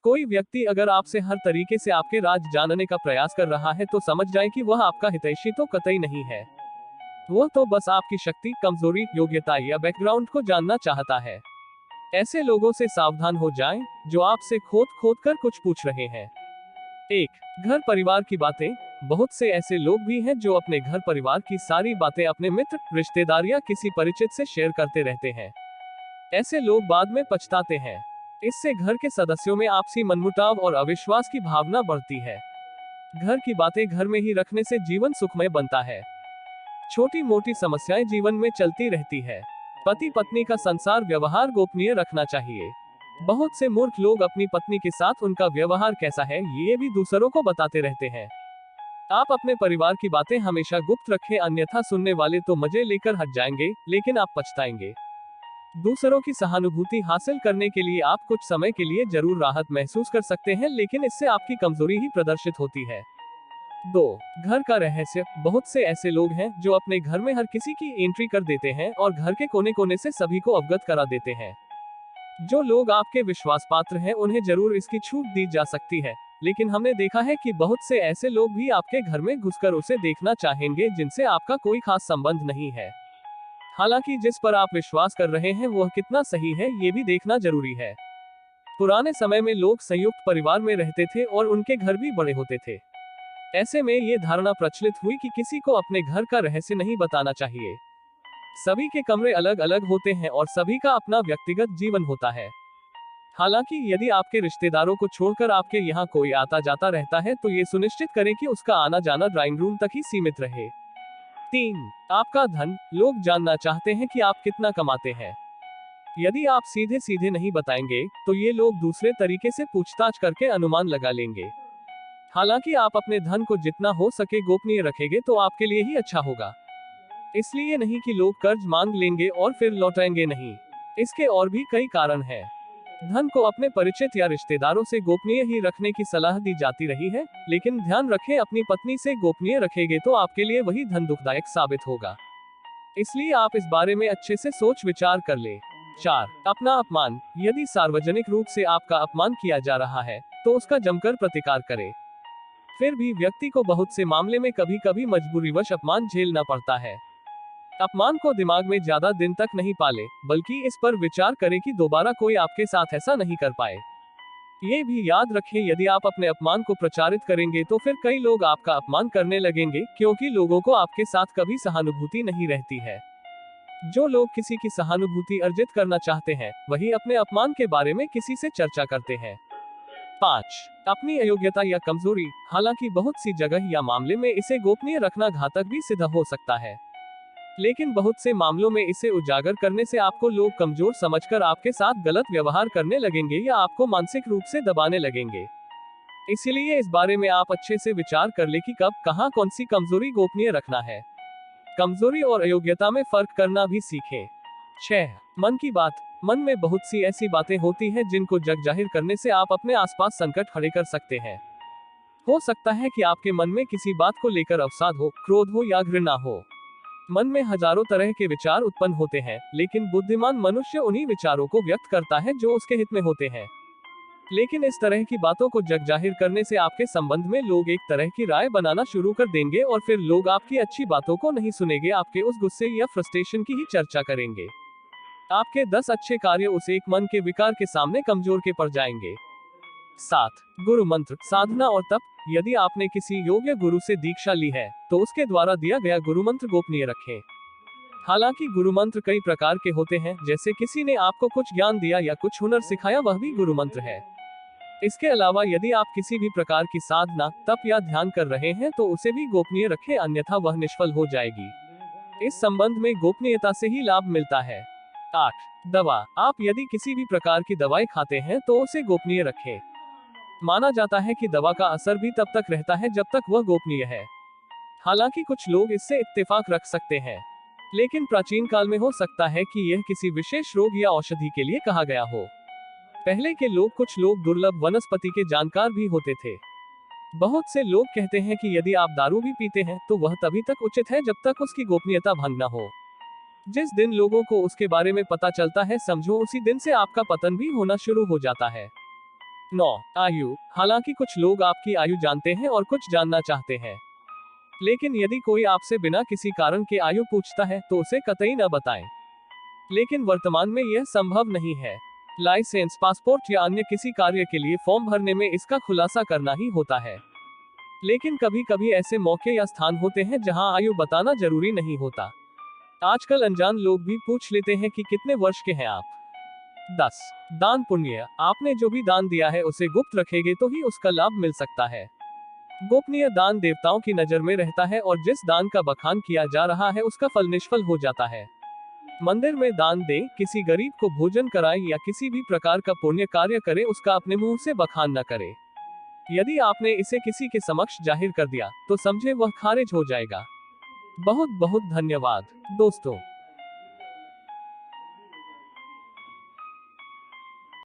कोई व्यक्ति अगर आपसे हर तरीके से आपके राज जानने का प्रयास कर रहा है तो समझ जाए कि वह आपका हितैषी तो कतई नहीं है। वह तो बस आपकी शक्ति, कमजोरी, योग्यता या बैकग्राउंड को जानना चाहता है। ऐसे लोगों से सावधान हो जाएं, जो आपसे खोद खोद कर कुछ पूछ रहे हैं। एक, घर परिवार की बातें। बहुत से ऐसे लोग भी हैं जो अपने घर परिवार की सारी बातें अपने मित्र, रिश्तेदार या किसी परिचित से शेयर करते रहते हैं। ऐसे लोग बाद में पछताते हैं। इससे घर के सदस्यों में आपसी मनमुटाव और अविश्वास की भावना बढ़ती है। घर की बातें घर में ही रखने से जीवन सुखमय बनता है। छोटी मोटी समस्याएं जीवन में चलती रहती है। पति पत्नी का संसार व्यवहार गोपनीय रखना चाहिए। बहुत से मूर्ख लोग अपनी पत्नी के साथ उनका व्यवहार कैसा है ये भी दूसरों को बताते रहते हैं। आप अपने परिवार की बातें हमेशा गुप्त रखें, अन्यथा सुनने वाले तो मजे लेकर हट जाएंगे, लेकिन आप पछताएंगे। दूसरों की सहानुभूति हासिल करने के लिए आप कुछ समय के लिए जरूर राहत महसूस कर सकते हैं, लेकिन इससे आपकी कमजोरी ही प्रदर्शित होती है। 2, घर का रहस्य। बहुत से ऐसे लोग हैं जो अपने घर में हर किसी की एंट्री कर देते हैं और घर के कोने कोने से सभी को अवगत करा देते हैं। जो लोग आपके विश्वास पात्र हैं उन्हें जरूर इसकी छूट दी जा सकती है, लेकिन हमने देखा है कि बहुत से ऐसे लोग भी आपके घर में घुसकर उसे देखना चाहेंगे जिनसे आपका कोई खास संबंध नहीं है। हालांकि जिस पर आप विश्वास कर रहे हैं वह कितना सही है ये भी देखना जरूरी है। पुराने समय में लोग संयुक्त परिवार में रहते थे और उनके घर भी बड़े होते थे। ऐसे में ये धारणा प्रचलित हुई कि किसी को अपने घर का रहस्य नहीं बताना चाहिए। सभी के कमरे अलग अलग होते हैं और सभी का अपना व्यक्तिगत जीवन होता है। हालांकि यदि आपके रिश्तेदारों को छोड़कर आपके यहाँ कोई आता जाता रहता है तो ये सुनिश्चित करें कि उसका आना जाना ड्राइंग रूम तक ही सीमित रहे। 3, आपका धन। लोग जानना चाहते हैं कि आप कितना कमाते हैं। यदि आप सीधे सीधे नहीं बताएंगे तो ये लोग दूसरे तरीके से पूछताछ करके अनुमान लगा लेंगे। हालांकि आप अपने धन को जितना हो सके गोपनीय रखेंगे तो आपके लिए ही अच्छा होगा। इसलिए नहीं कि लोग कर्ज मांग लेंगे और फिर लौटाएंगे नहीं। इसके और भी कई कारण हैं। धन को अपने परिचित या रिश्तेदारों से गोपनीय ही रखने की सलाह दी जाती रही है, लेकिन ध्यान रखें अपनी पत्नी से गोपनीय रखेंगे तो आपके लिए वही धन दुखदायक साबित होगा। इसलिए आप इस बारे में अच्छे से सोच विचार कर ले। 4, अपना अपमान। यदि सार्वजनिक रूप से आपका अपमान किया जा रहा है तो उसका जमकर प्रतिकार करें। फिर भी व्यक्ति को बहुत से मामले में कभी कभी मजबूरीवश अपमान झेलना पड़ता है। अपमान को दिमाग में ज्यादा दिन तक नहीं पाले, बल्कि इस पर विचार करें कि दोबारा कोई आपके साथ ऐसा नहीं कर पाए। ये भी याद रखें यदि आप अपने अपमान को प्रचारित करेंगे तो फिर कई लोग आपका अपमान करने लगेंगे, क्योंकि लोगों को आपके साथ कभी सहानुभूति नहीं रहती है। जो लोग किसी की सहानुभूति अर्जित करना चाहते हैं वही अपने अपमान के बारे में किसी से चर्चा करते हैं। 5, अपनी अयोग्यता या कमजोरी। हालांकि बहुत सी जगह या मामले में इसे गोपनीय रखना घातक भी सिद्ध हो सकता है, लेकिन बहुत से मामलों में इसे उजागर करने से आपको लोग कमजोर समझकर आपके साथ गलत व्यवहार करने लगेंगे या आपको मानसिक रूप से दबाने लगेंगे। इसलिए इस बारे में आप अच्छे से विचार कर ले कि कब, कहां, कौन सी कमजोरी गोपनीय रखना है। कमजोरी और अयोग्यता में फर्क करना भी सीखें। 6, मन की बात। मन में बहुत सी ऐसी बातें होती हैं जिनको जग जाहिर करने से आप अपने आसपास संकट खड़े कर सकते हैं। हो सकता है कि आपके मन में किसी बात को लेकर अवसाद हो, क्रोध हो या घृणा हो। मन में हजारों तरह के विचार उत्पन्न होते हैं, लेकिन बुद्धिमान मनुष्य उन्हीं विचारों को व्यक्त करता है जो उसके हित में होते हैं। लेकिन इस तरह की बातों को जग जाहिर करने से आपके संबंध में लोग एक तरह की राय बनाना शुरू कर देंगे और फिर लोग आपकी अच्छी बातों को नहीं सुनेंगे, आपके उस गुस्से या फ्रस्ट्रेशन की ही चर्चा करेंगे। आपके 10 अच्छे कार्य उस एक मन के विकार के सामने कमजोर के पड़ जाएंगे। 7, गुरु मंत्र, साधना और तप। यदि आपने किसी योग्य गुरु से दीक्षा ली है तो उसके द्वारा दिया गया गुरु मंत्र गोपनीय रखें। हालांकि गुरु मंत्र कई प्रकार के होते हैं, जैसे किसी ने आपको कुछ ज्ञान दिया या कुछ हुनर सिखाया वह भी गुरु मंत्र है। इसके अलावा यदि आप किसी भी प्रकार की साधना, तप या ध्यान कर रहे हैं तो उसे भी गोपनीय रखें, अन्यथा वह निष्फल हो जाएगी। इस संबंध में गोपनीयता से ही लाभ मिलता है। 8, दवा। आप यदि किसी भी प्रकार की दवाई खाते हैं तो उसे गोपनीय रखें। माना जाता है कि दवा का असर भी तब तक रहता है जब तक वह गोपनीय है। हालांकि कुछ लोग इससे इत्तेफाक रख सकते हैं, लेकिन प्राचीन काल में हो सकता है कि यह किसी विशेष रोग या औषधि के लिए कहा गया हो। पहले के लोग, कुछ लोग दुर्लभ वनस्पति के जानकार भी होते थे। बहुत से लोग कहते हैं कि यदि आप दारू भी पीते हैं तो वह तभी तक उचित है जब तक उसकी गोपनीयता भंग न हो। जिस दिन लोगों को उसके बारे में पता चलता है, समझो उसी दिन से आपका पतन भी होना शुरू हो जाता है। 9. आयु. हालांकि कुछ लोग आपकी आयु जानते हैं और कुछ जानना चाहते हैं, लेकिन यदि कोई आपसे बिना किसी कारण के आयु पूछता है तो उसे कतई न बताएं। लेकिन वर्तमान में यह संभव नहीं है। लाइसेंस, पासपोर्ट या अन्य किसी कार्य के लिए फॉर्म भरने में इसका खुलासा करना ही होता है। लेकिन कभी कभी ऐसे मौके या स्थान होते हैं जहां आयु बताना जरूरी नहीं होता। आजकल अनजान लोग भी पूछ लेते हैं कि कितने वर्ष के हैं आप। 10. दान पुण्य. आपने जो भी दान दिया है उसे गुप्त रखेंगे तो ही उसका लाभ मिल सकता है। गोपनीय दान देवताओं की नजर में रहता है और जिस दान का बखान किया जा रहा है उसका फल निष्फल हो जाता है। मंदिर में दान दें, किसी गरीब को भोजन कराएं या किसी भी प्रकार का पुण्य कार्य करें, उसका अपने मुंह से बखान न करें। यदि आपने इसे किसी के समक्ष जाहिर कर दिया तो समझे वह खारिज हो जाएगा। बहुत बहुत धन्यवाद दोस्तों।